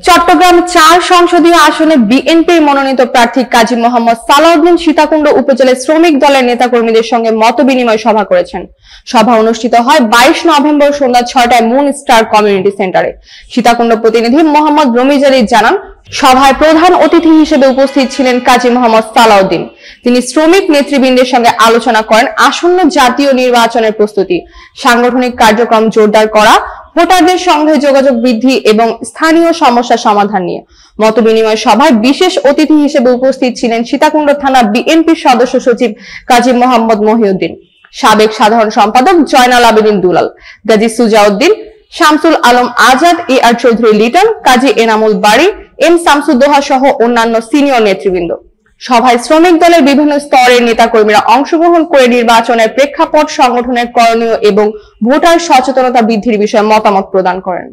চট্টগ্রাম ৪ সংসদীয় আসনে বিএনপির মনোনীত প্রার্থী কাজী মোহাম্মদ সালাউদ্দিন সীতাকুণ্ড উপজেলায় শ্রমিক দলের নেতাকর্মীদের সঙ্গে মতবিনিময় সভা করেছেন। সভা অনুষ্ঠিত হয় ২২ নভেম্বর সন্ধ্যা ৬টায় মুন স্টার কমিউনিটি সেন্টারে। সীতাকুণ্ড প্রতিনিধি মোহাম্মদ রমিজ আলী জানান, সভায় প্রধান অতিথি হিসেবে উপস্থিত ছিলেন কাজী মোহাম্মদ সালাউদ্দিন। তিনি শ্রমিক নেতৃবৃন্দের সঙ্গে আলোচনা করেন আসন্ন জাতীয় নির্বাচনের প্রস্তুতি, সাংগঠনিক কার্যক্রম জোরদার করা, ভোটারদের সঙ্গে যোগাযোগ বৃদ্ধি এবং স্থানীয় সমস্যা সমাধান নিয়ে। মতবিনিময় সভায় বিশেষ অতিথি হিসেবে উপস্থিত ছিলেন সীতাকুণ্ড থানা বিএনপির সদস্য সচিব কাজী মোহাম্মদ মহিউদ্দিন, সাবেক সাধারণ সম্পাদক জয়নাল আবেদিন দুলাল, গাজী সুজাউদ্দিন, শামসুল আলম আজাদ, আর চৌধুরী লিটন, কাজী এনামুল বাড়ি, এম শামসুদ্দোহা সহ অন্যান্য সিনিয়র নেতৃবৃন্দ। সভায় শ্রমিক দলের বিভিন্ন স্তরের নেতাকর্মীরা অংশগ্রহণ করে নির্বাচনের প্রেক্ষাপট, সংগঠনের করণীয় এবং ভোটার সচেতনতা বৃদ্ধির বিষয়ে মতামত প্রদান করেন।